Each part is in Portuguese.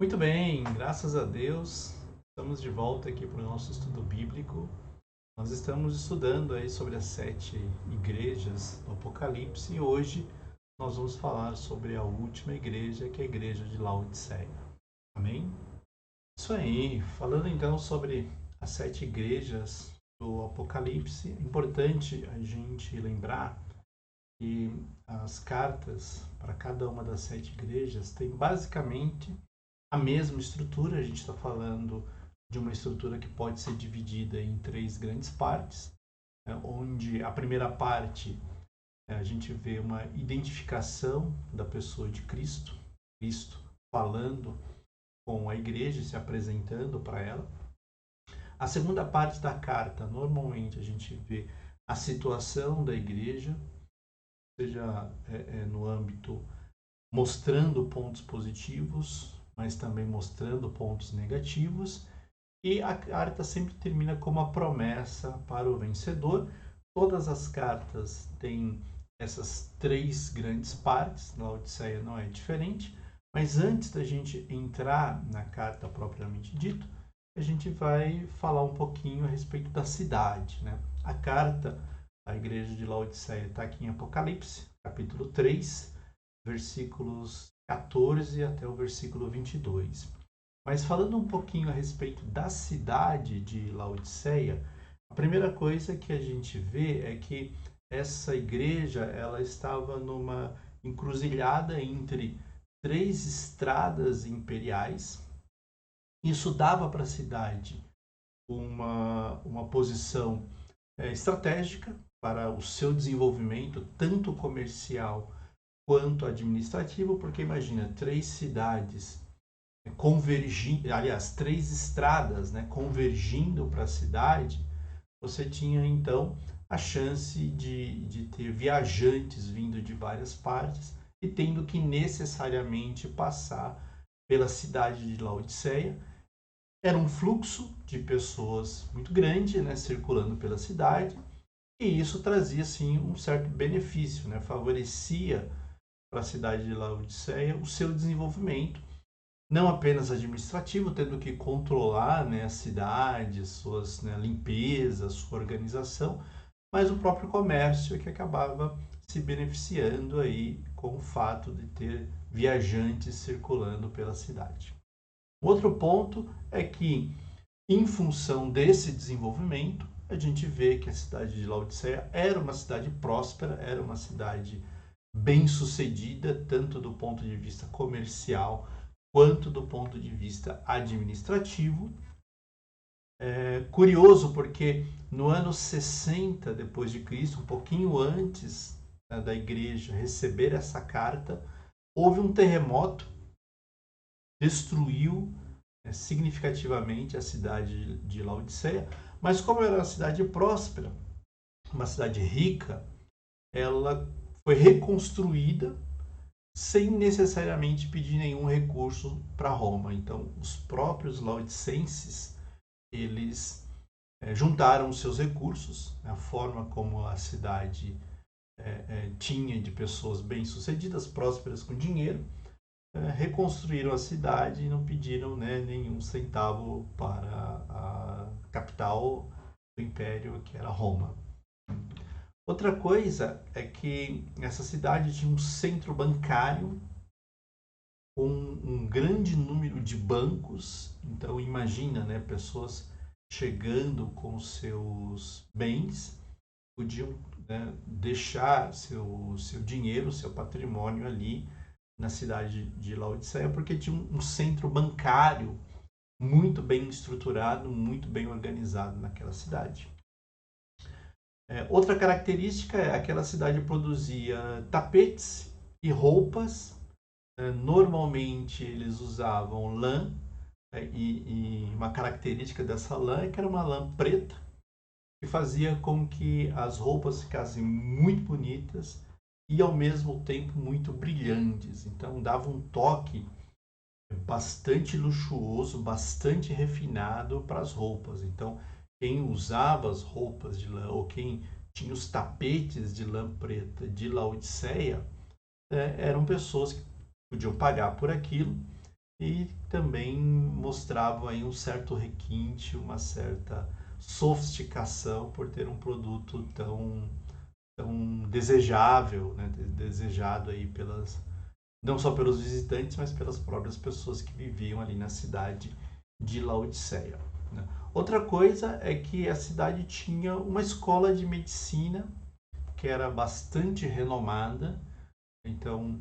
Muito bem, graças a Deus, estamos de volta aqui para o nosso estudo bíblico. Nós estamos estudando aí sobre as 7 igrejas do Apocalipse e hoje nós vamos falar sobre a última igreja, que é a igreja de Laodiceia. Amém? Isso aí, falando então sobre as 7 igrejas do Apocalipse, é importante a gente lembrar que as cartas para cada uma das 7 igrejas têm basicamente a mesma estrutura. A gente está falando de uma estrutura que pode ser dividida em 3 grandes partes, onde a primeira parte a gente vê uma identificação da pessoa de Cristo, Cristo falando com a igreja, se apresentando para ela. A segunda parte da carta, normalmente a gente vê a situação da igreja, seja no âmbito mostrando pontos positivos, mas também mostrando pontos negativos. E a carta sempre termina com uma promessa para o vencedor. Todas as cartas têm essas 3 grandes partes, na Laodiceia não é diferente. Mas antes da gente entrar na carta propriamente dita, a gente vai falar um pouquinho a respeito da cidade, né? A carta à igreja de Laodiceia está aqui em Apocalipse, capítulo 3, versículos 14 até o versículo 22. Mas falando um pouquinho a respeito da cidade de Laodiceia, a primeira coisa que a gente vê é que essa igreja ela estava numa encruzilhada entre 3 estradas imperiais. Isso dava para a cidade uma posição estratégica para o seu desenvolvimento, tanto comercial quanto administrativo, porque imagina 3 cidades convergindo, aliás, 3 estradas, né, convergindo para a cidade. Você tinha então a chance de ter viajantes vindo de várias partes e tendo que necessariamente passar pela cidade de Laodiceia. Era um fluxo de pessoas muito grande, né, circulando pela cidade, e isso trazia sim um certo benefício, né, favorecia para a cidade de Laodiceia o seu desenvolvimento, não apenas administrativo, tendo que controlar, né, a cidade, suas, né, limpezas, sua organização, mas o próprio comércio que acabava se beneficiando aí com o fato de ter viajantes circulando pela cidade. Outro ponto é que, em função desse desenvolvimento, a gente vê que a cidade de Laodiceia era uma cidade próspera, era uma cidade bem-sucedida, tanto do ponto de vista comercial quanto do ponto de vista administrativo. Curioso porque no ano 60 depois de Cristo, um pouquinho antes, né, da igreja receber essa carta, houve um terremoto, destruiu significativamente a cidade de Laodiceia, mas como era uma cidade próspera, uma cidade rica, ela foi reconstruída sem necessariamente pedir nenhum recurso para Roma. Então, os próprios laodicenses, eles juntaram os seus recursos, a forma como a cidade tinha de pessoas bem-sucedidas, prósperas com dinheiro, reconstruíram a cidade e não pediram, né, nenhum centavo para a capital do império, que era Roma. Outra coisa é que essa cidade tinha um centro bancário com um grande número de bancos. Então imagina, né, pessoas chegando com seus bens, podiam, né, deixar seu dinheiro, seu patrimônio ali na cidade de Laodiceia, porque tinha um centro bancário muito bem estruturado, muito bem organizado naquela cidade. Outra característica é que aquela cidade produzia tapetes e roupas. Normalmente eles usavam lã, e uma característica dessa lã é que era uma lã preta, que fazia com que as roupas ficassem muito bonitas e ao mesmo tempo muito brilhantes. Então dava um toque bastante luxuoso, bastante refinado para as roupas. Então quem usava as roupas de lã ou quem tinha os tapetes de lã preta de Laodiceia eram pessoas que podiam pagar por aquilo e também mostravam aí um certo requinte, uma certa sofisticação por ter um produto tão desejável, né? Desejado aí não só pelos visitantes, mas pelas próprias pessoas que viviam ali na cidade de Laodiceia, né? Outra coisa é que a cidade tinha uma escola de medicina que era bastante renomada, então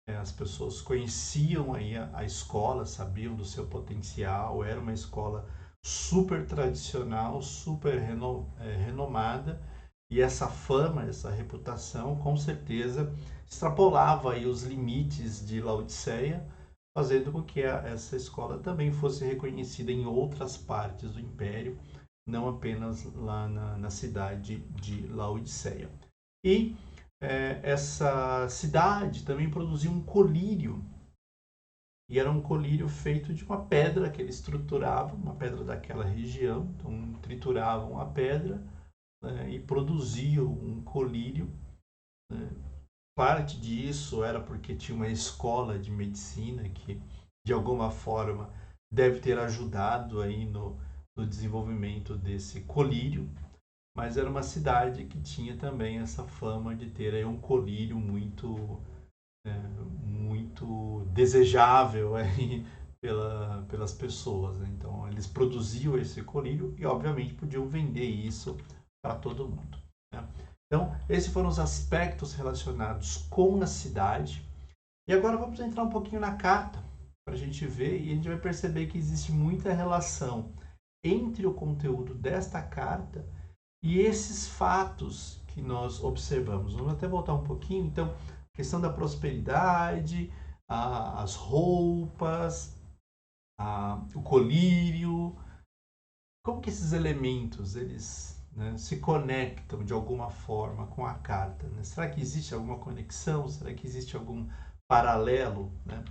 as pessoas conheciam aí a escola, sabiam do seu potencial, era uma escola super tradicional, super renomada, e essa fama, essa reputação, com certeza extrapolava aí os limites de Laodiceia, fazendo com que essa escola também fosse reconhecida em outras partes do império, não apenas lá na cidade de Laodiceia. E essa cidade também produzia um colírio, e era um colírio feito de uma pedra que eles trituravam, uma pedra daquela região, então trituravam a pedra, né, e produziam um colírio, né. Parte disso era porque tinha uma escola de medicina que, de alguma forma, deve ter ajudado aí no desenvolvimento desse colírio, mas era uma cidade que tinha também essa fama de ter aí um colírio muito desejável aí pelas pessoas, né? Então eles produziam esse colírio e obviamente podiam vender isso para todo mundo, né? Então esses foram os aspectos relacionados com a cidade. E agora vamos entrar um pouquinho na carta para a gente ver, e a gente vai perceber que existe muita relação entre o conteúdo desta carta e esses fatos que nós observamos. Vamos até voltar um pouquinho. Então, a questão da prosperidade, as roupas, o colírio, como que esses elementos eles, né, se conectam de alguma forma com a carta, né? Será que existe alguma conexão? Será que existe algum paralelo, né?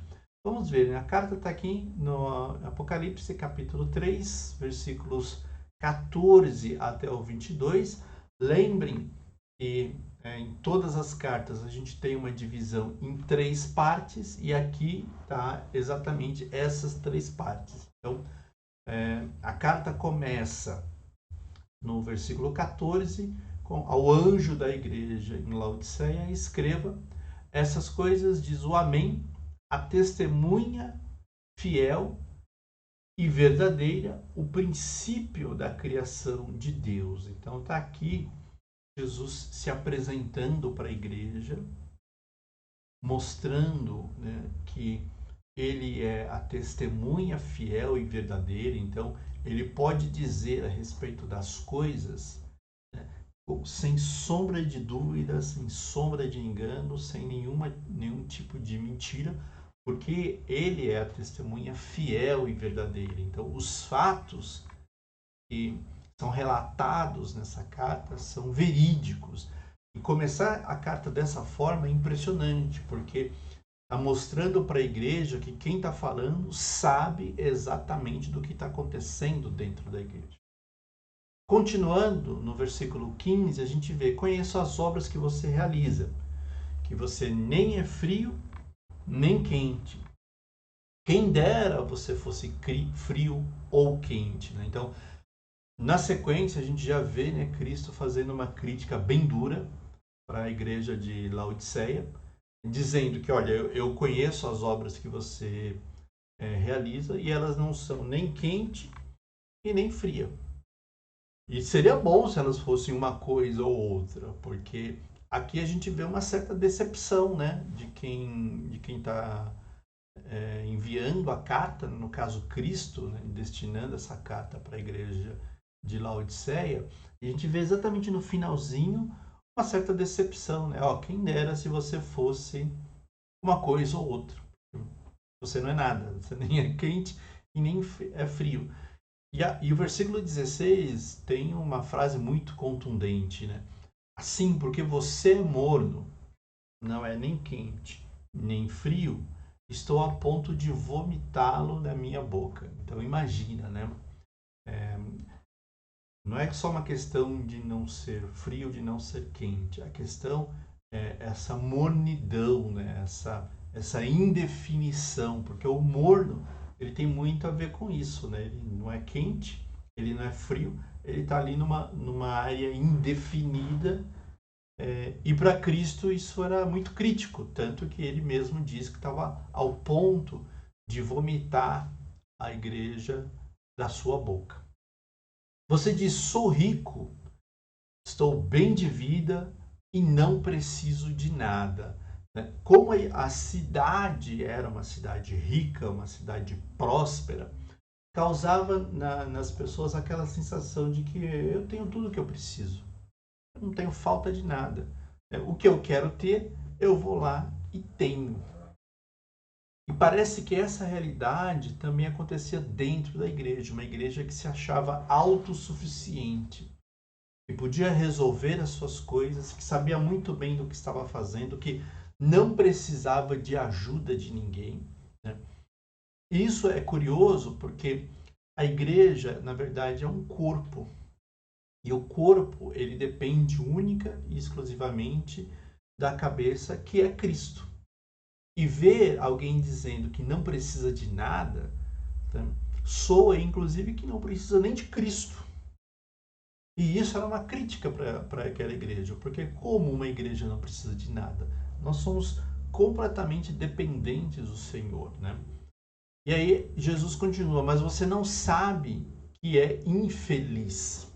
Vamos ver, né? A carta está aqui no Apocalipse capítulo 3, versículos 14 até o 22. Lembrem que em todas as cartas a gente tem uma divisão em 3 partes, e aqui está exatamente essas 3 partes. Então, a carta começa no versículo 14, ao anjo da igreja em Laodiceia: escreva essas coisas, diz o Amém, a testemunha fiel e verdadeira, o princípio da criação de Deus. Então está aqui Jesus se apresentando para a igreja, mostrando, né, que ele é a testemunha fiel e verdadeira. Então ele pode dizer a respeito das coisas, né, sem sombra de dúvida, sem sombra de engano, sem nenhum tipo de mentira, porque ele é a testemunha fiel e verdadeira. Então os fatos que são relatados nessa carta são verídicos. E começar a carta dessa forma é impressionante, porque está mostrando para a igreja que quem está falando sabe exatamente do que está acontecendo dentro da igreja. Continuando no versículo 15, a gente vê: conheço as obras que você realiza, que você nem é frio nem quente. Quem dera você fosse frio ou quente, né? Então, na sequência, a gente já vê, né, Cristo fazendo uma crítica bem dura para a igreja de Laodiceia, dizendo que, olha, eu conheço as obras que você realiza, e elas não são nem quente e nem fria. E seria bom se elas fossem uma coisa ou outra, porque aqui a gente vê uma certa decepção, né, de quem está enviando a carta, no caso Cristo, né, destinando essa carta para a igreja de Laodiceia. E a gente vê exatamente no finalzinho uma certa decepção, né? Ó, quem dera se você fosse uma coisa ou outra. Você não é nada, você nem é quente e nem é frio. E o versículo 16 tem uma frase muito contundente, né? Assim, porque você é morno, não é nem quente nem frio, estou a ponto de vomitá-lo na minha boca. Então imagina, né? Não é só uma questão de não ser frio, de não ser quente. A questão é essa mornidão, né? essa indefinição, porque o morno ele tem muito a ver com isso, né? Ele não é quente, ele não é frio, ele está ali numa área indefinida. E para Cristo isso era muito crítico, tanto que ele mesmo diz que estava ao ponto de vomitar a igreja da sua boca. Você diz: sou rico, estou bem de vida e não preciso de nada. Como a cidade era uma cidade rica, uma cidade próspera, causava nas pessoas aquela sensação de que eu tenho tudo o que eu preciso. Eu não tenho falta de nada. O que eu quero ter, eu vou lá e tenho. E parece que essa realidade também acontecia dentro da igreja, uma igreja que se achava autossuficiente, que podia resolver as suas coisas, que sabia muito bem do que estava fazendo, que não precisava de ajuda de ninguém. Né? E isso é curioso porque a igreja, na verdade, é um corpo. E o corpo, ele depende única e exclusivamente da cabeça, que é Cristo. E ver alguém dizendo que não precisa de nada, tá? Soa inclusive que não precisa nem de Cristo. E isso era uma crítica para aquela igreja, porque como uma igreja não precisa de nada? Nós somos completamente dependentes do Senhor, né? E aí Jesus continua: mas você não sabe que é infeliz.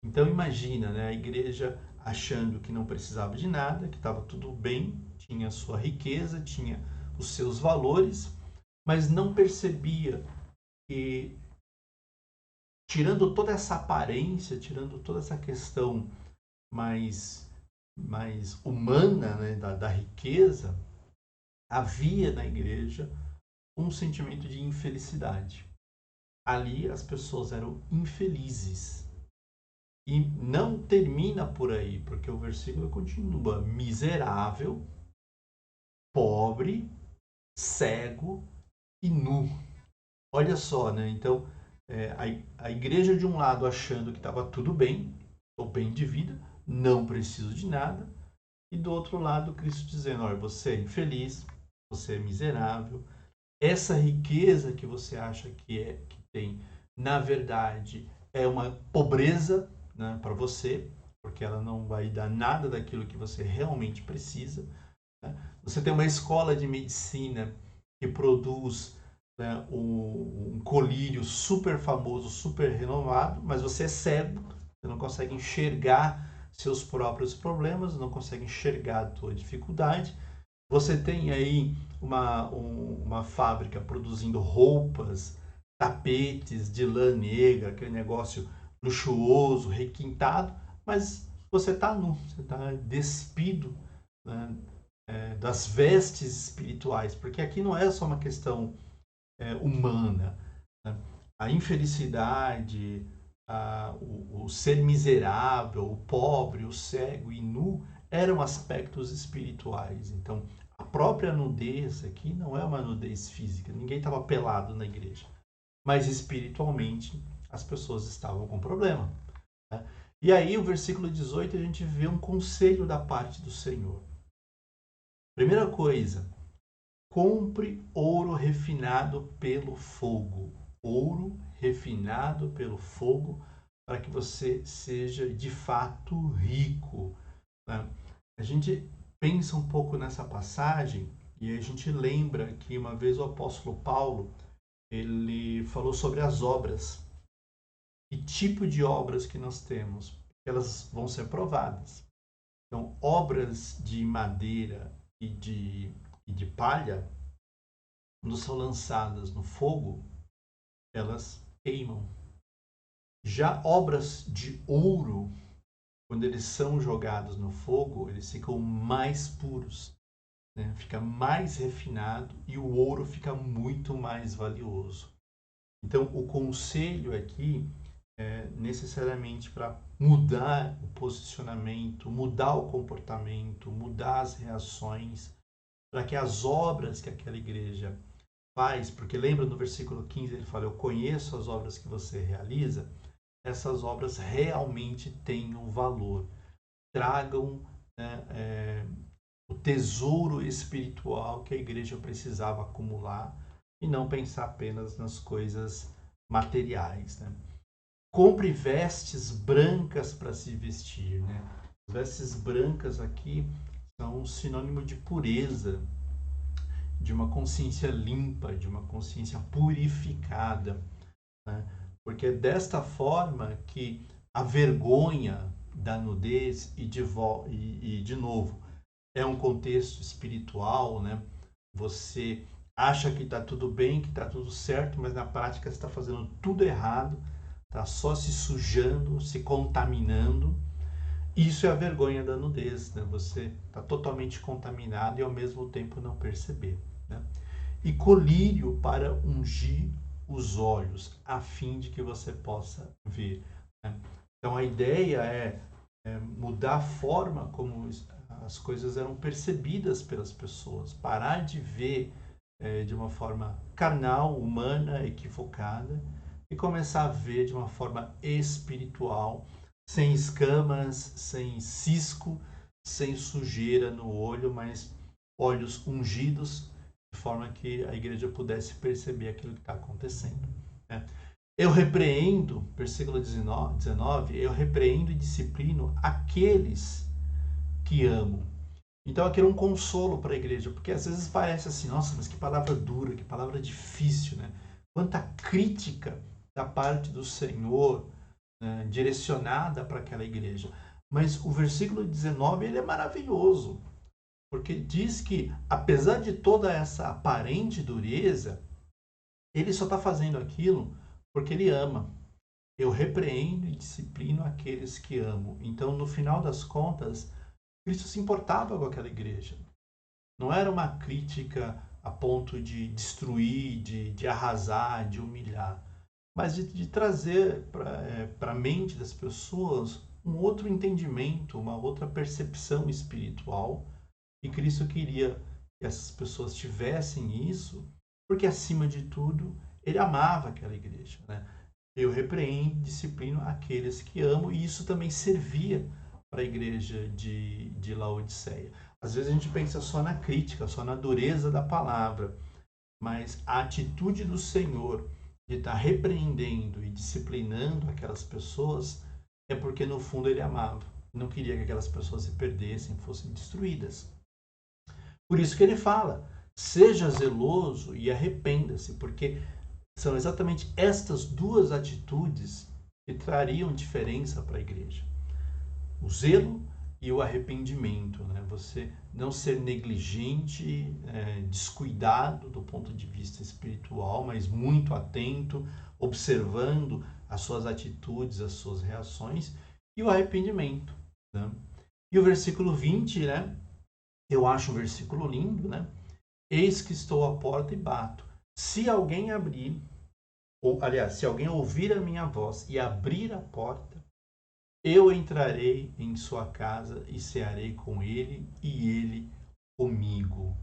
Então imagina, né, a igreja achando que não precisava de nada, que estava tudo bem, tinha a sua riqueza, tinha os seus valores, mas não percebia que, tirando toda essa aparência, tirando toda essa questão mais humana, né, da riqueza, havia na igreja um sentimento de infelicidade. Ali as pessoas eram infelizes. E não termina por aí, porque o versículo continua: miserável, pobre, cego e nu. Olha só, né? Então, a igreja de um lado achando que estava tudo bem, estou bem de vida, não preciso de nada, e do outro lado Cristo dizendo: olha, você é infeliz, você é miserável, essa riqueza que você acha que tem, na verdade, é uma pobreza, né, para você, porque ela não vai dar nada daquilo que você realmente precisa. Né? Você tem uma escola de medicina que produz, né, um colírio super famoso, super renomado, mas você é cego, você não consegue enxergar seus próprios problemas, não consegue enxergar a tua dificuldade. Você tem aí uma fábrica produzindo roupas, tapetes de lã negra, aquele negócio luxuoso, requintado, mas você está nu, você está despido, né, das vestes espirituais, porque aqui não é só uma questão humana. Né? A infelicidade, o ser miserável, o pobre, o cego e nu eram aspectos espirituais. Então, a própria nudez aqui não é uma nudez física, ninguém estava pelado na igreja, mas espiritualmente as pessoas estavam com problema. Né? E aí, o versículo 18, a gente vê um conselho da parte do Senhor. Primeira coisa: compre ouro refinado pelo fogo. Ouro refinado pelo fogo, para que você seja de fato rico. Né? A gente pensa um pouco nessa passagem e a gente lembra que uma vez o apóstolo Paulo ele falou sobre as obras. Que tipo de obras que nós temos? Elas vão ser provadas. Então, obras de madeira e de palha, quando são lançadas no fogo, elas queimam. Já obras de ouro, quando eles são jogados no fogo, eles ficam mais puros, né? Fica mais refinado e o ouro fica muito mais valioso. Então, o conselho aqui é necessariamente para mudar o posicionamento, mudar o comportamento, mudar as reações, para que as obras que aquela igreja faz, porque lembra no versículo 15 ele fala: eu conheço as obras que você realiza, essas obras realmente tenham valor, tragam, né, o tesouro espiritual que a igreja precisava acumular e não pensar apenas nas coisas materiais, né? Compre vestes brancas para se vestir, né? As vestes brancas aqui são um sinônimo de pureza, de uma consciência limpa, de uma consciência purificada, né? Porque é desta forma que a vergonha da nudez e de novo, é um contexto espiritual, né? Você acha que está tudo bem, que está tudo certo, mas na prática você está fazendo tudo errado, está só se sujando, se contaminando. Isso é a vergonha da nudez, né? Você está totalmente contaminado e ao mesmo tempo não perceber, né? E colírio para ungir os olhos, a fim de que você possa ver, né? Então a ideia é mudar a forma como as coisas eram percebidas pelas pessoas, parar de ver de uma forma carnal, humana, equivocada, e começar a ver de uma forma espiritual, sem escamas, sem cisco, sem sujeira no olho, mas olhos ungidos, de forma que a igreja pudesse perceber aquilo que está acontecendo, né? Eu repreendo, versículo 19, eu repreendo e disciplino aqueles que amo. Então aqui era um consolo para a igreja, porque às vezes parece assim, nossa, mas que palavra dura, que palavra difícil, né? Quanta crítica da parte do Senhor, né, direcionada para aquela igreja. Mas o versículo 19 ele é maravilhoso, porque diz que apesar de toda essa aparente dureza, ele só está fazendo aquilo porque ele ama. Eu repreendo e disciplino aqueles que amo. Então, no final das contas, Cristo se importava com aquela igreja. Não era uma crítica a ponto de destruir, de arrasar, de humilhar, mas de trazer para a mente das pessoas um outro entendimento, uma outra percepção espiritual. E Cristo queria que essas pessoas tivessem isso, porque acima de tudo, ele amava aquela igreja, né? Eu repreendo, disciplino aqueles que amo, e isso também servia para a igreja de Laodiceia. Às vezes a gente pensa só na crítica, só na dureza da palavra, mas a atitude do Senhor de estar repreendendo e disciplinando aquelas pessoas é porque no fundo ele amava, não queria que aquelas pessoas se perdessem, fossem destruídas. Por isso que ele fala, seja zeloso e arrependa-se, porque são exatamente estas duas atitudes que trariam diferença para a igreja. O zelo e o arrependimento, né? Você não ser negligente, descuidado do ponto de vista espiritual, mas muito atento, observando as suas atitudes, as suas reações, e o arrependimento, né? E o versículo 20, né? Eu acho um versículo lindo, né? Eis que estou à porta e bato. Se alguém abrir, ou aliás, se alguém ouvir a minha voz e abrir a porta, eu entrarei em sua casa e cearei com ele e ele comigo.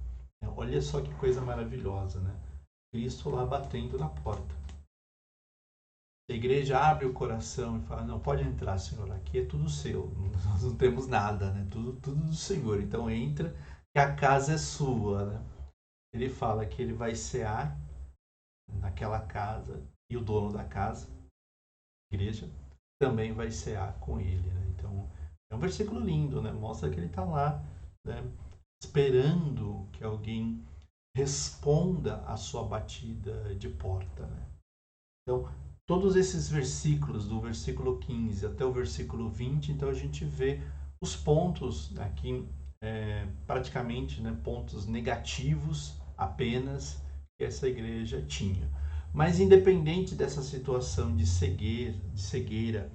Olha só que coisa maravilhosa, né? Cristo lá batendo na porta. A igreja abre o coração e fala, não, pode entrar, Senhor, aqui é tudo seu, nós não temos nada, né? Tudo do Senhor, então entra, que a casa é sua, né? Ele fala que ele vai cear naquela casa e o dono da casa, a igreja, também vai cear com ele, né? Então, é um versículo lindo, né? Mostra que ele está lá, né? Esperando que alguém responda à sua batida de porta, né? Então, todos esses versículos, do versículo 15 até o versículo 20, então a gente vê os pontos aqui, praticamente, né, pontos negativos apenas que essa igreja tinha. Mas independente dessa situação de cegueira,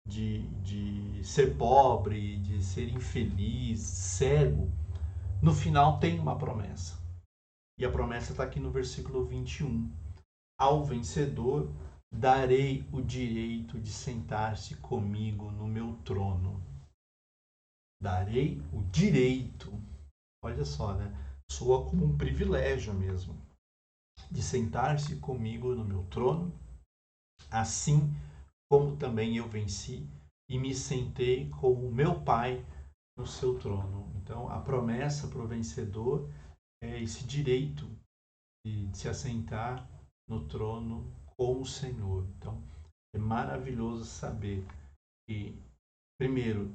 de ser pobre, de ser infeliz, cego, no final tem uma promessa. E a promessa está aqui no versículo 21. Ao vencedor darei o direito de sentar-se comigo no meu trono. Darei o direito. Olha só, né? Soa como um privilégio mesmo. De sentar-se comigo no meu trono, assim como também eu venci e me sentei com o meu Pai no seu trono. Então, a promessa para o vencedor é esse direito de se assentar no trono com o Senhor. Então, é maravilhoso saber que, primeiro,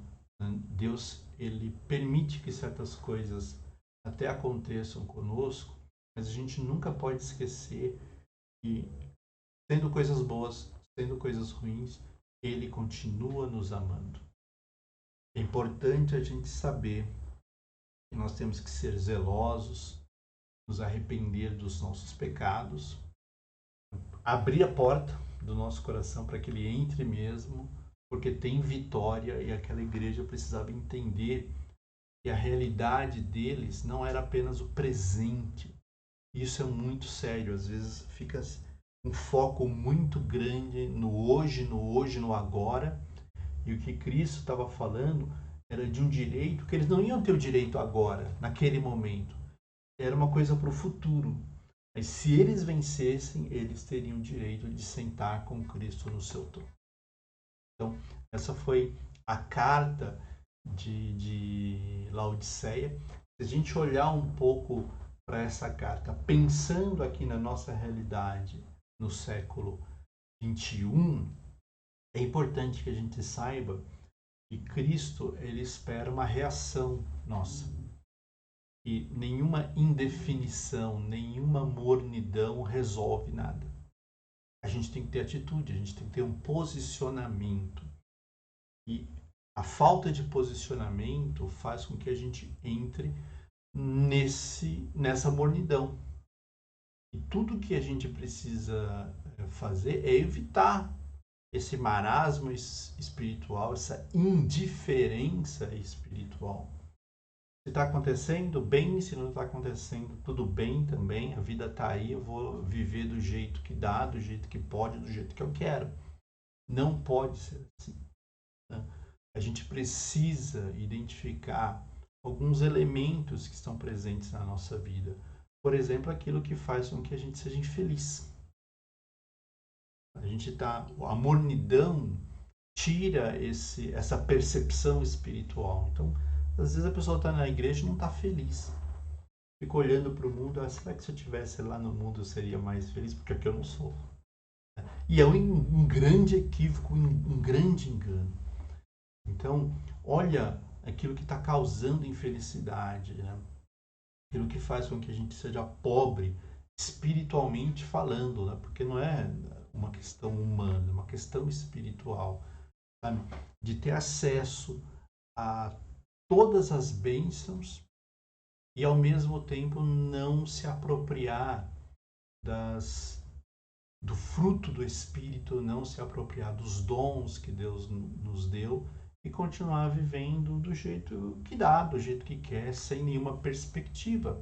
Deus ele permite que certas coisas até aconteçam conosco, mas a gente nunca pode esquecer que, sendo coisas boas, sendo coisas ruins, Ele continua nos amando. É importante a gente saber que nós temos que ser zelosos, nos arrepender dos nossos pecados, abrir a porta do nosso coração para que Ele entre mesmo, porque tem vitória e aquela igreja precisava entender que a realidade deles não era apenas o presente. Isso é muito sério, às vezes fica um foco muito grande no hoje, no agora, e o que Cristo estava falando era de um direito que eles não iam ter o direito agora, naquele momento. Era uma coisa para o futuro. Mas se eles vencessem, eles teriam o direito de sentar com Cristo no seu trono. Então, essa foi a carta de Laodiceia. Se a gente olhar um pouco para essa carta, pensando aqui na nossa realidade no século 21, é importante que a gente saiba que Cristo ele espera uma reação nossa. E nenhuma indefinição, nenhuma mornidão resolve nada. A gente tem que ter atitude, a gente tem que ter um posicionamento. E a falta de posicionamento faz com que a gente entre nessa mornidão. E tudo que a gente precisa fazer é evitar esse marasmo espiritual, essa indiferença espiritual. Se está acontecendo bem, se não está acontecendo, tudo bem também, a vida está aí, eu vou viver do jeito que dá, do jeito que pode, do jeito que eu quero. Não pode ser assim. Né? A gente precisa identificar alguns elementos que estão presentes na nossa vida. Por exemplo, aquilo que faz com que a gente seja infeliz. A mornidão tira essa percepção espiritual. Então, às vezes a pessoa está na igreja e não está feliz. Fica olhando para o mundo, será que se eu estivesse lá no mundo eu seria mais feliz? Porque aqui eu não sou. E é um grande equívoco, um grande engano. Então, olha aquilo que está causando infelicidade, né? Aquilo que faz com que a gente seja pobre, espiritualmente falando, né? Porque não é uma questão humana, é uma questão espiritual, sabe? De ter acesso a todas as bênçãos e ao mesmo tempo não se apropriar do fruto do Espírito, não se apropriar dos dons que Deus nos deu e continuar vivendo do jeito que dá, do jeito que quer, sem nenhuma perspectiva.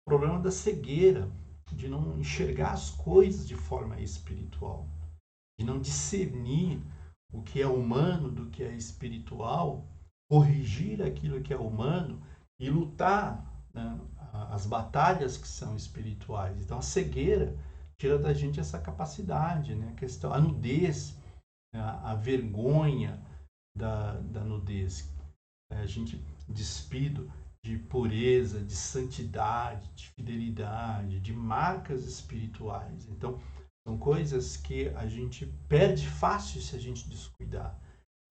O problema da cegueira, de não enxergar as coisas de forma espiritual, de não discernir o que é humano do que é espiritual, corrigir aquilo que é humano e lutar, né, as batalhas que são espirituais. Então a cegueira tira da gente essa capacidade, né? A nudez, a vergonha da nudez. A gente despido de pureza, de santidade, de fidelidade, de marcas espirituais. Então, são coisas que a gente perde fácil se a gente descuidar.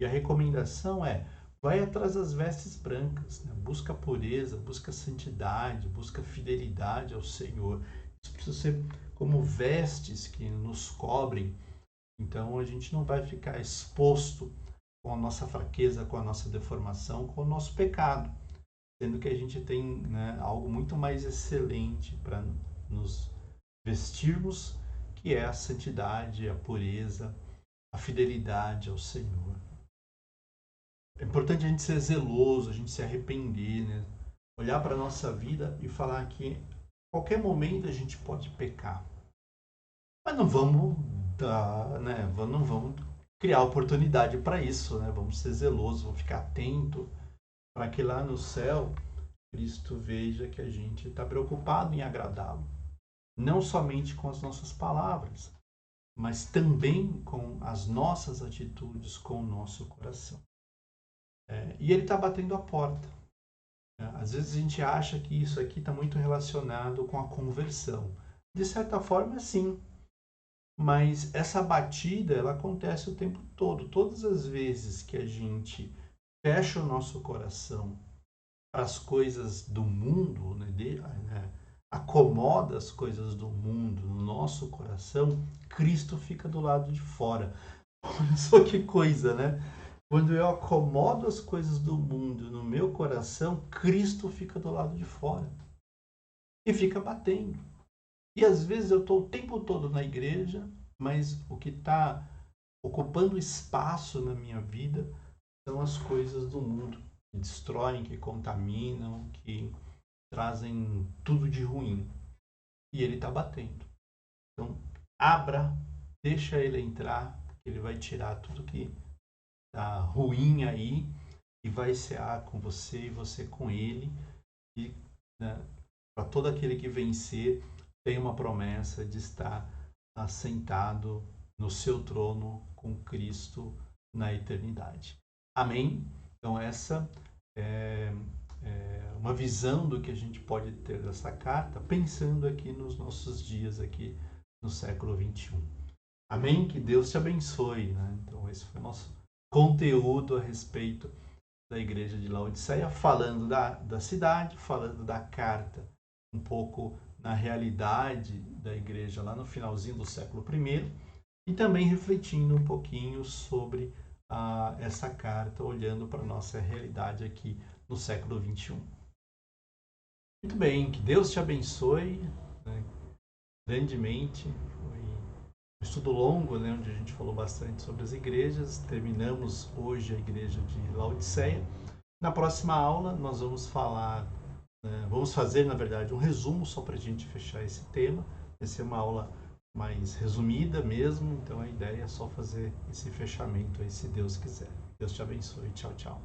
E a recomendação é, vai atrás das vestes brancas, né? Busca pureza, busca santidade, busca fidelidade ao Senhor. Isso precisa ser como vestes que nos cobrem. Então, a gente não vai ficar exposto com a nossa fraqueza, com a nossa deformação, com o nosso pecado, sendo que a gente tem, né, algo muito mais excelente para nos vestirmos, que é a santidade, a pureza, a fidelidade ao Senhor. É importante a gente ser zeloso, a gente se arrepender, né? Olhar para a nossa vida e falar que a qualquer momento a gente pode pecar. Mas não vamos né? Não vamos criar oportunidade para isso, né? Vamos ser zelosos, vamos ficar atento para que lá no céu Cristo veja que a gente está preocupado em agradá-lo. Não somente com as nossas palavras, mas também com as nossas atitudes, com o nosso coração. E ele está batendo a porta. Às vezes a gente acha que isso aqui está muito relacionado com a conversão. De certa forma, sim. Mas essa batida, ela acontece o tempo todo. Todas as vezes que a gente fecha o nosso coração para as coisas do mundo, acomoda as coisas do mundo no nosso coração, Cristo fica do lado de fora. Olha só que coisa, né? Quando eu acomodo as coisas do mundo no meu coração, Cristo fica do lado de fora e fica batendo. E às vezes eu estou o tempo todo na igreja, mas o que está ocupando espaço na minha vida são as coisas do mundo, que destroem, que contaminam, que trazem tudo de ruim. E ele está batendo. Então, abra, deixa ele entrar, porque ele vai tirar tudo que está ruim aí e vai cear com você e você com ele. E, né, para todo aquele que vencer, tem uma promessa de estar assentado no seu trono com Cristo na eternidade. Amém? Então essa é uma visão do que a gente pode ter dessa carta, pensando aqui nos nossos dias aqui no século 21. Amém? Que Deus te abençoe. Né? Então esse foi o nosso conteúdo a respeito da igreja de Laodiceia, falando da cidade, falando da carta, um pouco na realidade da igreja lá no finalzinho do século I, e também refletindo um pouquinho sobre essa carta, olhando para a nossa realidade aqui no século XXI. Muito bem, que Deus te abençoe, né, grandemente. Foi um estudo longo, né, onde a gente falou bastante sobre as igrejas. Terminamos hoje a igreja de Laodiceia. Na próxima aula nós vamos vamos fazer, na verdade, um resumo só para a gente fechar esse tema. Vai ser uma aula mais resumida mesmo, então a ideia é só fazer esse fechamento aí, se Deus quiser. Deus te abençoe. Tchau, tchau.